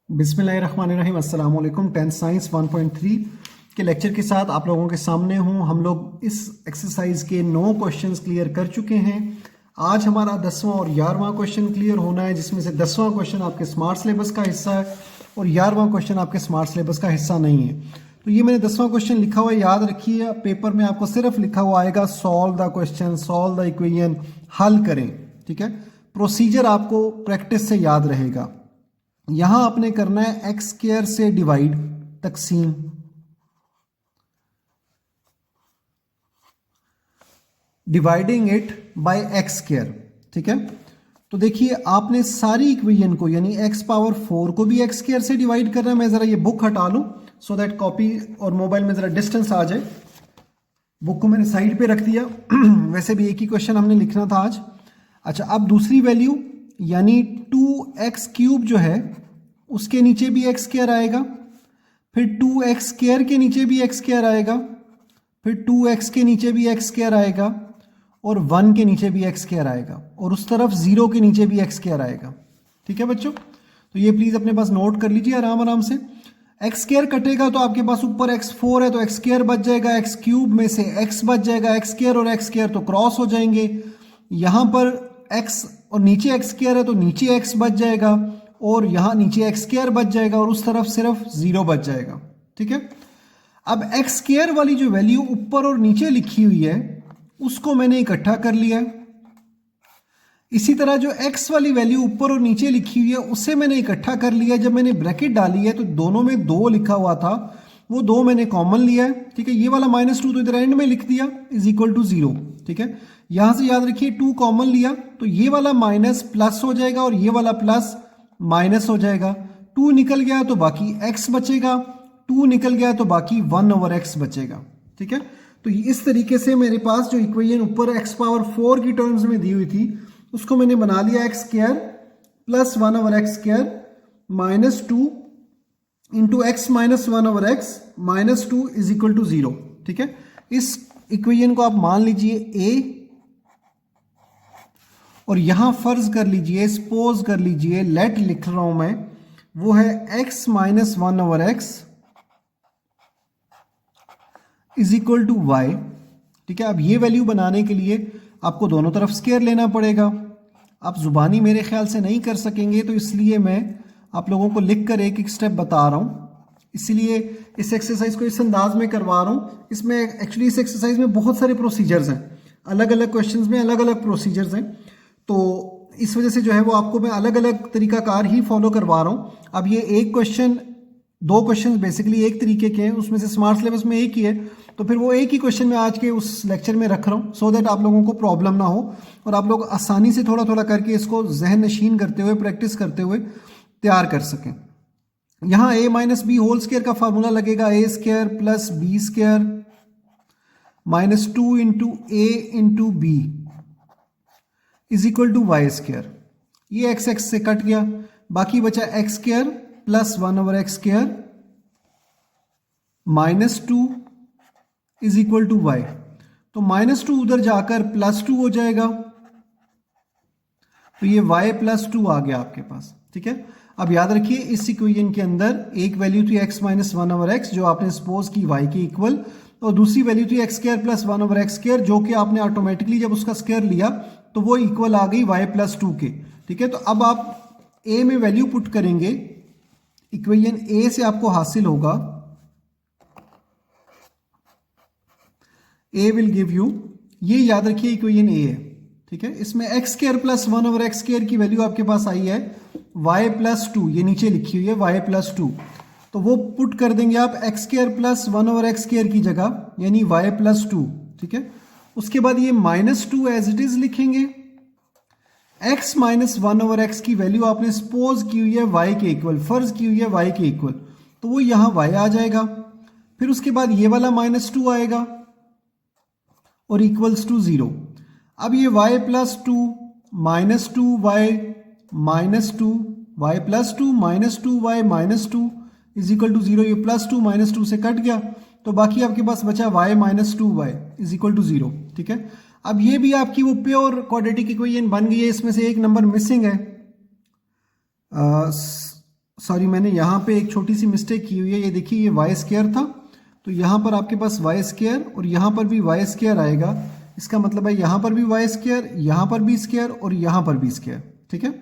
बिस्मिल्लाहिर्रहमानिर्रहीम अस्सलाम वालेकुम। 10th साइंस 1.3 के लेक्चर के साथ आप लोगों के सामने हूँ। हम लोग इस एक्सरसाइज के 9 क्वेश्चंस क्लियर कर चुके हैं। आज हमारा 10वां और 11वां क्वेश्चन क्लियर होना है, जिसमें से 10वां क्वेश्चन आपके स्मार्ट सिलेबस का हिस्सा है और 11वां क्वेश्चन आपके स्मार्ट सिलेबस का हिस्सा नहीं है। तो ये मैंने 10वां क्वेश्चन लिखा हुआ है, याद रखिए। पेपर में आपको सिर्फ लिखा हुआ आएगा solve the question, solve the equation, हल करें। ठीक है, प्रोसीजर आपको प्रैक्टिस से याद रहेगा। यहां आपने करना है एक्स स्क्वायर से डिवाइड, तकसीम, dividing it by x square. ठीक है, तो देखिए आपने सारी इक्वेशन को यानी एक्स पावर 4 को भी एक्स स्क्वायर से डिवाइड करना है। मैं जरा ये बुक हटा लूं सो दैट कॉपी और मोबाइल में जरा डिस्टेंस आ जाए। बुक को मैंने साइड पे रख दिया। वैसे भी एक ही क्वेश्चन हमने लिखना था आज। अच्छा, अब दूसरी वैल्यू यानी 2x³ जो है उसके नीचे भी एक्स स्क्वायर आएगा, फिर 2x² के नीचे भी एक्स स्क्वायर आएगा, फिर 2x के नीचे भी एक्स स्क्वायर आएगा और 1 के नीचे भी एक्स स्क्वायर आएगा और उस तरफ 0 के नीचे भी एक्स स्क्वायर आएगा। ठीक है बच्चों, तो ये प्लीज अपने पास नोट कर लीजिए आराम आराम से। एक्स स्क्वायर कटेगा तो आपके पास ऊपर x4 है तो एक्स स्क्वायर बच जाएगा, x³ में से x बच जाएगा, एक्स स्क्वायर और एक्स स्क्वायर तो क्रॉस हो जाएंगे। यहां पर x और नीचे एक्स स्क्वायर है तो नीचे x बच जाएगा और यहां नीचे एक्स स्क्वायर बच जाएगा और उस तरफ सिर्फ 0 बच जाएगा। ठीक है, अब एक्स स्क्वायर वाली जो वैल्यू ऊपर और नीचे लिखी हुई है उसको मैंने इकट्ठा कर लिया। इसी तरह जो x वाली वैल्यू ऊपर और नीचे लिखी हुई है उसे मैंने इकट्ठा कर लिया। जब मैंने ब्रैकेट डाली है तो दोनों में 2 लिखा हुआ था, वो 2 मैंने कॉमन लिया है। ठीक है, ये वाला -2 तो इधर एंड में लिख दिया इज इक्वल टू 0। ठीक है, यहां से याद रखिए 2 कॉमन लिया तो ये वाला माइनस प्लस हो जाएगा और ये वाला प्लस माइनस हो जाएगा। 2 निकल गया तो बाकी x बचेगा, 2 निकल गया तो बाकी 1/x बचेगा। ठीक है, तो इस तरीके से मेरे पास जो इक्वेशन ऊपर x पावर 4 की टर्म्स में दी हुई थी उसको मैंने बना लिया x square plus 1/x square minus 2 into x minus 1/x minus 2 is equal to 0। ठीक है, इस इक्वेशन को आप मान लीजिए a और यहां फर्ज कर लीजिए, सपोज कर लीजिए, लेट लिख रहा हूं मैं, वो है x minus 1/x is equal to y। ठीक है, अब ये वैल्यू बनाने के लिए आपको दोनों तरफ स्क्वायर लेना पड़ेगा। आप जुबानी मेरे ख्याल से नहीं कर सकेंगे तो इसलिए मैं आप लोगों को लिख कर एक एक स्टेप बता रहा हूं। इसलिए इस एक्सरसाइज को इस अंदाज में करवा रहा हूं। इसमें एक्चुअली इस एक्सरसाइज में बहुत सारे प्रोसीजर्स हैं, अलग अलग क्वेश्चंस में अलग अलग प्रोसीजर्स हैं, तो इस वजह से जो है वो आपको मैं अलग अलग तरीकाकार ही फॉलो करवा रहा हूं। अब ये एक क्वेश्चन, 2 क्वेश्चन बेसिकली एक तरीके के हैं, उसमें से स्मार्ट सिलेबस में एक ही है, तो फिर वो एक ही क्वेश्चन मैं आज के उस लेक्चर में रख रहा हूँ सो दैट आप लोगों को प्रॉब्लम ना हो और आप लोग आसानी से थोड़ा थोड़ा करके इसको जहन नशीन करते हुए, प्रैक्टिस करते हुए तैयार कर सकें। यहाँ a minus b whole square का फार्मूला लगेगा, a square plus b square minus 2 into a into b is equal to y square. ये एक्स एक्स से कट गया, बाकी बचा x square plus 1/x square minus 2 is equal to y. तो -2 उधर जाकर +2 हो जाएगा, तो ये y प्लस 2 आ गया आपके पास। ठीक है, अब याद रखिए इस इक्वेशन के अंदर एक वैल्यू थी x माइनस 1/x जो आपने सपोज की y के इक्वल, और दूसरी वैल्यू थी x square plus 1/x square जो कि आपने ऑटोमेटिकली जब उसका स्क्वायर लिया तो वो इक्वल आ गई y प्लस 2 के। ठीक है, तो अब आप a में वैल्यू पुट करेंगे, इक्वेशन a से आपको हासिल होगा a विल गिव यू, ये याद रखिए इक्वेशन a है। ठीक है, इसमें x square plus 1/x square की वैल्यू आपके पास आई है y प्लस 2, ये नीचे लिखी हुई है y प्लस 2, तो वो पुट कर देंगे आप x square plus 1/x square की जगह यानी y प्लस 2। ठीक है, उसके बाद ये -2 एज इट इज लिखेंगे। x माइनस 1/x की वैल्यू आपने सपोज की हुई है y के इक्वल, फर्ज की हुई है y के इक्वल, तो वो यहां y आ जाएगा। फिर उसके बाद ये वाला -2 आएगा और इक्वल्स टू 0। अब ये y plus 2 minus 2y minus 2 y plus 2 minus 2y minus 2 is equal to 0। ये +2 -2 से कट गया तो बाकी आपके पास बचा y minus 2y is equal to 0। ठीक है, अब ये भी आपकी वो प्योर क्वाड्रेटिक इक्वेशन बन गई है। इसमें से एक नंबर मिसिंग है, सॉरी मैंने यहाँ पे एक छोटी सी मिस्टेक की हुई है। ये देखिए ये वाई स्क्वायर था, तो यहाँ पर आपके पास वाई स्क्वायर और यहाँ पर भी वाई स्क्वायर आएगा। इसका मतलब है यहाँ पर भी वाई स्क्वायर, यहाँ पर भी स्क्वायर और यहाँ पर भी स्क्वायर। ठीक है।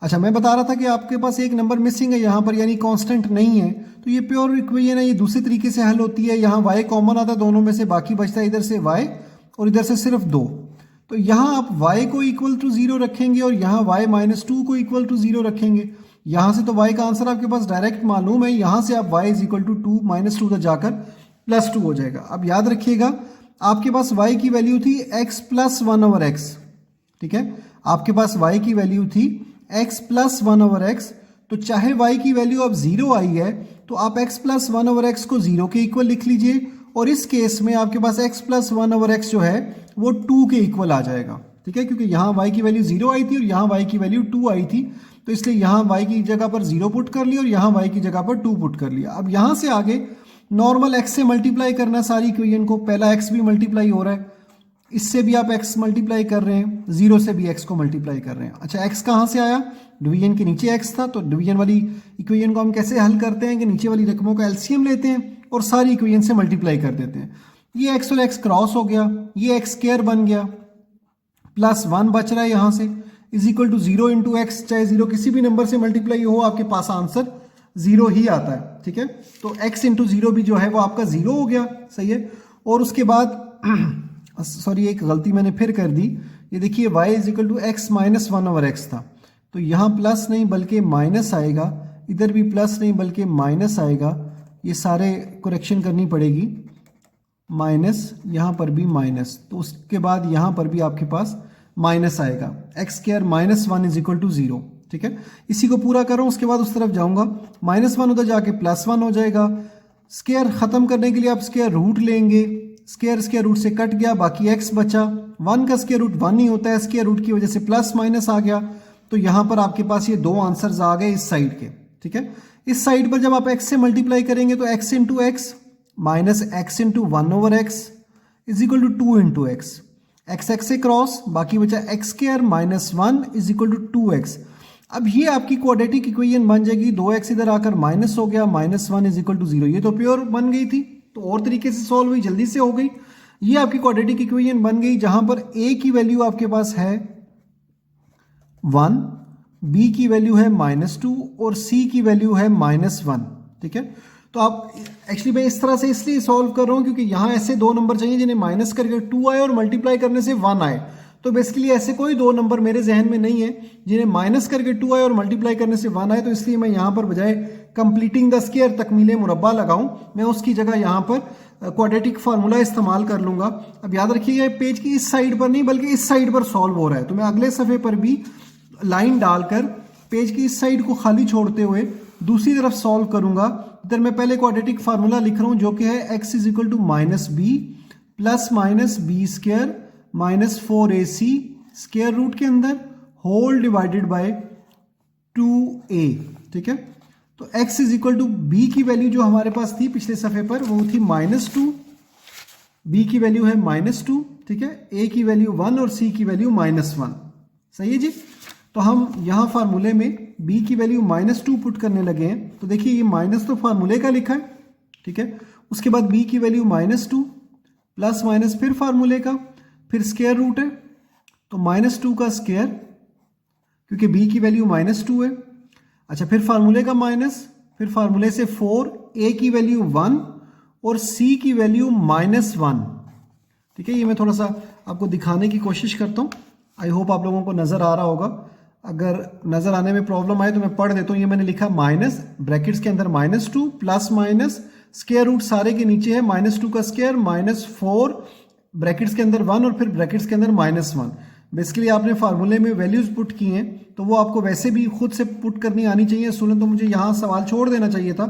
अच्छा मैं बता रहा था कि आपके पास एक नंबर मिसिंग है यहाँ पर, यानी कांस्टेंट नहीं है, तो ये प्योर इक्वेशन है, ये दूसरे तरीके से हल होती है। यहाँ y कॉमन आता है दोनों में से, बाकी बचता है इधर से y और इधर से सिर्फ 2। तो यहाँ आप y को इक्वल टू 0 रखेंगे और यहाँ y माइनस 2 को इक्वल टू 0 रखेंगे। यहाँ से तो y का आंसर आपके पास डायरेक्ट मालूम है, यहाँ से आप y is equal to 2 minus 2 तक जाकर प्लस 2 हो जाएगा। अब याद रखिएगा आपके पास y की वैल्यू थी x प्लस 1 ओवर x। ठीक है, आपके पास y की वैल्यू थी x प्लस 1 ओवर x। तो चाहे y की वैल्यू अब 0 आई है तो आप x प्लस 1 ओवर x को 0 के इक्वल लिख लीजिए, और इस केस में आपके पास x प्लस 1 ओवर x जो है वो 2 के इक्वल आ जाएगा। ठीक है, क्योंकि यहाँ y की वैल्यू 0 आई थी और यहाँ y की वैल्यू 2 आई थी, तो इसलिए यहाँ y की जगह पर 0 पुट कर लिया और यहाँ y की जगह पर 2 पुट कर लिया। अब यहाँ से आगे नॉर्मल x से मल्टीप्लाई करना सारी इक्वेशन को। पहला x भी मल्टीप्लाई हो रहा है, इससे भी आप x मल्टीप्लाई कर रहे हैं, 0 से भी x को मल्टीप्लाई कर रहे हैं। अच्छा x कहाँ से आया? डिवीजन के नीचे x था, तो डिवीजन वाली इक्वेशन को हम कैसे हल करते हैं कि नीचे वाली रकमों का एलसीएम लेते हैं और सारी इक्वेशन से मल्टीप्लाई कर देते हैं। ये x और x क्रॉस हो गया, ये x स्क्वायर बन गया, प्लस 1 बच रहा है यहाँ से, is equal to 0 into x. चाहे 0 किसी भी नंबर से मल्टीप्लाई हो आपके पास आंसर 0 ही आता है। ठीक है, तो x इंटू 0 भी जो है वो आपका 0 हो गया। सही है, और उसके बाद सॉरी एक गलती मैंने फिर कर दी। ये देखिए y is equal to x minus 1 over x था, तो यहाँ प्लस नहीं बल्कि माइनस आएगा, इधर भी प्लस नहीं बल्कि माइनस आएगा। ये सारे करेक्शन करनी पड़ेगी, माइनस, यहाँ पर भी माइनस, तो उसके बाद यहाँ पर भी आपके पास माइनस आएगा। X square minus 1 is equal to 0। ठीक है, इसी को पूरा कर रहा हूँ, उसके बाद उस तरफ जाऊँगा। माइनस 1 उधर जाके प्लस 1 हो जाएगा। स्क्वायर ख़त्म करने के लिए आप स्क्वायर रूट लेंगे, स्क्वायर रूट से कट गया, बाकी x बचा। 1 का स्क्वायर रूट 1 ही होता है, स्क्वायर रूट की वजह से प्लस माइनस आ गया, तो यहाँ पर आपके पास ये 2 आंसर्स आ गए इस साइड के। ठीक है, इस साइड पर जब आप x से मल्टीप्लाई करेंगे तो x into x minus x into 1 over x is equal to 2 into x. x से क्रॉस, बाकी बचा x square minus 1 is equal to 2x। अब ये आपकी क्वाड्रेटिक इक्वेशन बन जाएगी। 2x इधर आकर माइनस हो गया, माइनस 1 इज इक्वल टू 0। ये तो प्योर बन गई थी, तो और तरीके से सॉल्व हुई, जल्दी से हो गई। ये आपकी क्वाड्रेटिक इक्वेशन बन गई, जहां पर a की वैल्यू आपके पास है 1, b की वैल्यू है -2 और c की वैल्यू है -1। ठीक है, तो आप एक्चुअली मैं इस तरह से इसलिए सॉल्व कर रहा हूं क्योंकि यहां ऐसे 2 नंबर चाहिए जिन्हें माइनस करके 2 आए और मल्टीप्लाई करने से 1 आए। तो बेसिकली ऐसे कोई 2 नंबर मेरे जहन में नहीं है जिन्हें माइनस करके 2 आए और मल्टीप्लाई करने से 1 आए, तो इसलिए मैं यहाँ पर बजाय कंप्लीटिंग द स्क्वायर तकमीले मुरब्बा लगाऊं, मैं उसकी जगह यहाँ पर क्वाड्रेटिक फार्मूला इस्तेमाल कर लूंगा। अब याद रखिएगा पेज की इस साइड पर नहीं बल्कि इस साइड पर सॉल्व हो रहा है, तो मैं अगले सफ़े पर भी लाइन डालकर पेज की इस साइड को खाली छोड़ते हुए दूसरी तरफ सॉल्व करूंगा। इधर मैं पहले क्वाड्रेटिक फार्मूला लिख रहा हूं जो कि है x is equal to minus b plus minus b square minus 4ac square root के अंदर होल डिवाइडेड बाय 2a। ठीक है, तो x is equal to b की वैल्यू जो हमारे पास थी पिछले सफ़े पर वो थी -2, b की वैल्यू है -2। ठीक है, a की वैल्यू 1 और c की वैल्यू -1। सही है जी, तो हम यहाँ फार्मूले में b की वैल्यू -2 पुट करने लगे हैं। तो देखिए ये माइनस तो फार्मूले का लिखा है। ठीक है, उसके बाद b की वैल्यू -2 प्लस माइनस फिर फार्मूले का, फिर स्क्वायर रूट है, तो -2 का स्क्वायर क्योंकि b की वैल्यू -2 है। अच्छा, फिर फार्मूले का माइनस, फिर फार्मूले से 4, a की वैल्यू 1 और c की वैल्यू -1। ठीक है, ये मैं थोड़ा सा आपको दिखाने की कोशिश करता हूँ, आई होप आप लोगों को नज़र आ रहा होगा। अगर नज़र आने में प्रॉब्लम आए तो मैं पढ़ देता हूँ। ये मैंने लिखा माइनस ब्रैकेट्स के अंदर -2 प्लस माइनस स्क्वायर रूट सारे के नीचे है -2 का स्क्वायर -4 ब्रैकेट्स के अंदर 1 और फिर ब्रैकेट्स के अंदर -1। बेसिकली आपने फार्मूले में वैल्यूज पुट की हैं तो वो आपको वैसे भी खुद से पुट करनी आनी चाहिए। सुनो, तो मुझे यहाँ सवाल छोड़ देना चाहिए था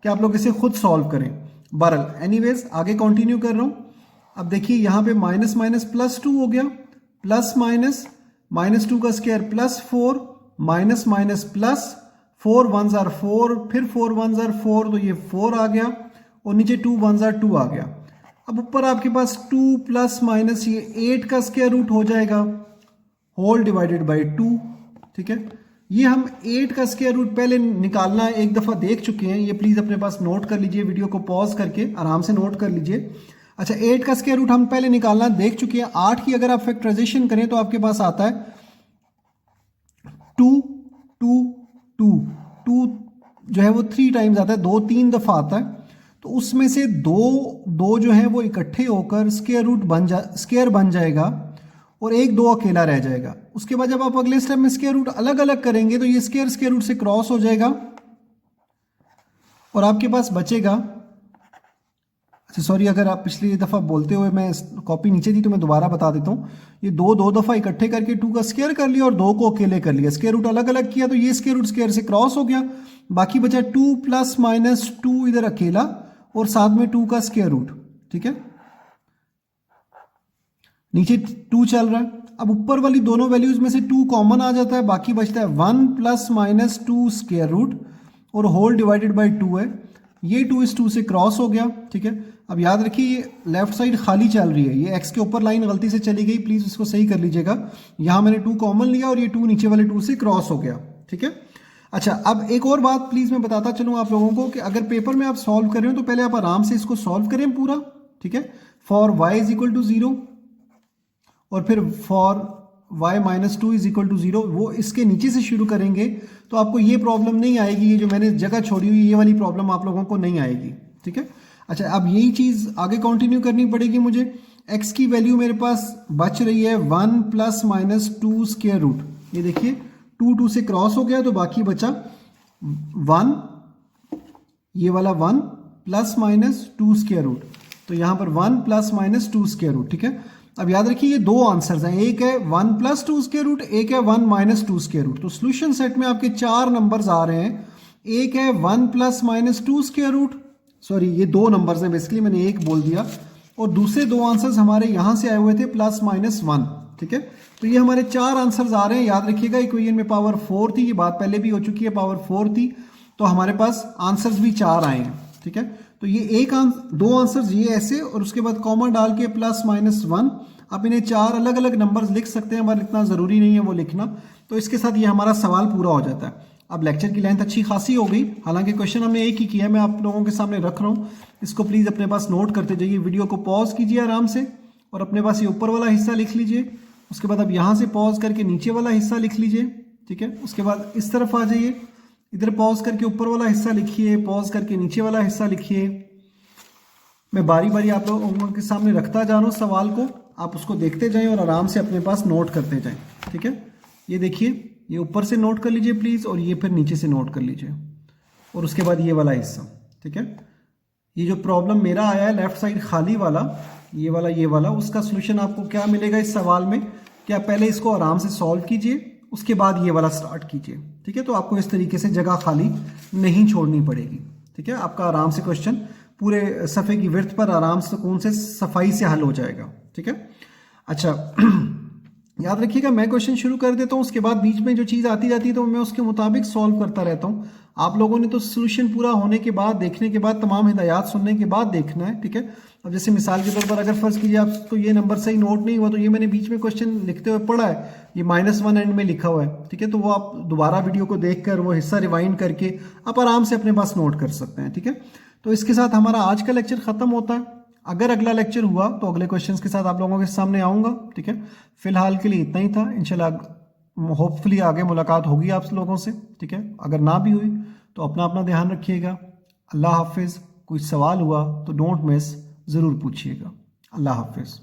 कि आप लोग इसे खुद सॉल्व करें। बहरहाल एनीवेज आगे कंटिन्यू कर रहा हूँ। अब देखिए यहाँ पे माइनस माइनस +2 हो गया, प्लस माइनस -2 का square +4 minus minus plus 4 1s are 4, फिर 4 1s are 4, तो ये 4 आ गया और नीचे 2 1s are 2 आ गया। अब ऊपर आपके पास 2 प्लस माइनस ये 8 का स्क्वायर रूट हो जाएगा होल डिवाइडेड बाय 2। ठीक है, ये हम 8 का स्क्वायर रूट पहले निकालना एक दफ़ा देख चुके हैं, ये प्लीज़ अपने पास नोट कर लीजिए, वीडियो को पॉज करके आराम से नोट कर लीजिए। अच्छा, 8 का स्क्वायर रूट हम पहले निकालना देख चुके हैं। 8 की अगर आप फैक्टराइजेशन करें तो आपके पास आता है 2 2 2 2 जो है वो 3 टाइम्स आता है, 2-3 दफ़ा आता है। तो उसमें से दो जो है वो इकट्ठे होकर स्क्वायर बन जाएगा और 1 2 अकेला रह जाएगा। उसके बाद जब आप अगले स्टेप में स्क्वायर रूट अलग अलग करेंगे तो ये स्क्वायर रूट से क्रॉस हो जाएगा और आपके पास बचेगा, अच्छा सॉरी, अगर आप पिछली दफ़ा बोलते हुए मैं कॉपी नीचे दी तो मैं दोबारा बता देता हूँ। ये दो दफ़ा इकट्ठे करके 2 का स्क्वायर कर लिया और 2 को अकेले कर लिया, स्क्वायर रूट अलग अलग किया तो ये स्क्वायर से क्रॉस हो गया। बाकी बचा 2 ± 2 इधर अकेला और साथ में 2 का स्क्वायर रूट। ठीक है, नीचे 2 चल रहा है। अब ऊपर वाली दोनों वैल्यूज में से 2 कॉमन आ जाता है, बाकी बचता है 1 ± 2 स्क्वायर रूट और होल डिवाइडेड बाय 2 है। ये 2 इस 2 से क्रॉस हो गया। ठीक है, अब याद रखिए ये लेफ्ट साइड खाली चल रही है, ये एक्स के ऊपर लाइन गलती से चली गई, प्लीज इसको सही कर लीजिएगा। यहां मैंने 2 कॉमन लिया और ये 2 नीचे वाले 2 से क्रॉस हो गया। ठीक है, अच्छा अब एक और बात प्लीज मैं बताता चलूं आप लोगों को कि अगर पेपर में आप सॉल्व कर रहे हो तो पहले आप आराम से इसको सॉल्व करें पूरा। ठीक है, फॉर y = 0 और फिर फॉर y - 2 = 0, वो इसके नीचे से शुरू करेंगे तो आपको ये प्रॉब्लम नहीं आएगी, ये जो मैंने जगह छोड़ी हुई ये वाली प्रॉब्लम आप लोगों को नहीं आएगी। ठीक है, अच्छा अब यही चीज आगे कंटिन्यू करनी पड़ेगी मुझे। x की वैल्यू मेरे पास बच रही है 1 ± 2 स्क्वायर रूट, ये देखिए 2 से क्रॉस हो गया तो बाकी बचा 1, ये वाला 1 ± 2 स्क्वायर रूट, तो यहां पर 1 ± 2 स्क्वायर रूट। ठीक है, अब याद रखिए ये 2 आंसर्स हैं, एक है 1 + 2 स्क्वायर रूट, एक है 1 - 2 स्क्वायर रूट। तो सॉल्यूशन सेट में आपके 4 नंबर्स आ रहे हैं, एक है 1 ± 2 स्क्वायर रूट, सॉरी ये 2 नंबर्स हैं बेसिकली, मैंने एक बोल दिया, और दूसरे 2 आंसर्स हमारे यहां से आए हुए थे ±1। ठीक है, तो ये हमारे 4 आंसर्स आ रहे हैं। याद रखिएगा इक्वेशन में पावर 4 थी, ये बात पहले भी हो चुकी है, पावर 4 थी, तो हमारे पास आंसर्स भी 4 आए हैं। ठीक है, तो ये 2 आंसर्स ये ऐसे और उसके बाद कॉमा डाल के +-1। आप इन्हें 4 अलग अलग नंबर्स लिख सकते हैं, पर इतना जरूरी नहीं है वो लिखना। तो इसके साथ ये हमारा सवाल पूरा हो जाता है। अब लेक्चर की लेंथ अच्छी खासी हो गई, हालांकि क्वेश्चन हमने एक ही किया है, मैं आप लोगों के सामने रख रहा हूँ, इसको प्लीज अपने पास नोट करते जाइए। वीडियो को पॉज कीजिए आराम से और अपने पास ये ऊपर वाला हिस्सा लिख लीजिए। उसके बाद अब यहाँ से पॉज करके नीचे वाला हिस्सा लिख लीजिए। ठीक है, उसके बाद इस तरफ आ जाइए, इधर पॉज करके ऊपर वाला हिस्सा लिखिए, पॉज करके नीचे वाला हिस्सा लिखिए। मैं बारी बारी आप लोगों के सामने रखता जा रहा हूँ सवाल को, आप उसको देखते जाएं और आराम से अपने पास नोट करते जाएं। ठीक है, ये देखिए, ये ऊपर से नोट कर लीजिए प्लीज, और ये फिर नीचे से नोट कर लीजिए, और उसके बाद ये वाला हिस्सा। ठीक है, ये जो प्रॉब्लम मेरा आया है लेफ्ट साइड खाली वाला, ये वाला, उसका सोल्यूशन आपको क्या मिलेगा इस सवाल में कि आप पहले इसको आराम से सॉल्व कीजिए, उसके बाद ये वाला स्टार्ट कीजिए। ठीक है, तो आपको इस तरीके से जगह खाली नहीं छोड़नी पड़ेगी। ठीक है, आपका आराम से क्वेश्चन पूरे सफ़े की विड्थ पर आराम से सुकून से सफाई से हल हो जाएगा। ठीक है, अच्छा याद रखिएगा मैं क्वेश्चन शुरू कर देता हूँ, उसके बाद बीच में जो चीज़ आती जाती है तो मैं उसके मुताबिक सॉल्व करता रहता हूँ। आप लोगों ने तो सोल्यूशन पूरा होने के बाद, देखने के बाद, तमाम हिदायत सुनने के बाद देखना है। ठीक है, अब जैसे मिसाल के तौर पर अगर फर्ज कीजिए आपको ये नंबर सही नोट नहीं हुआ, तो ये मैंने बीच में क्वेश्चन लिखते हुए पढ़ा है, ये -1 एंड में लिखा हुआ है। ठीक है, तो वो आप दोबारा वीडियो को देखकर वो हिस्सा रिवाइंड करके आप आराम से अपने पास नोट कर सकते हैं। ठीक है, तो इसके साथ हमारा आज का लेक्चर खत्म होता है। अगर अगला लेक्चर हुआ तो अगले क्वेश्चंस के साथ आप लोगों के सामने आऊंगा। ठीक है, फिलहाल के लिए इतना ही था, इंशाल्लाह होपफुली आगे मुलाकात होगी आप लोगों से। ठीक है, अगर ना भी हुई तो अपना ध्यान रखिएगा। अल्लाह हाफिज़। कोई सवाल हुआ तो डोंट मिस, ज़रूर पूछिएगा। अल्लाह हाफिज़।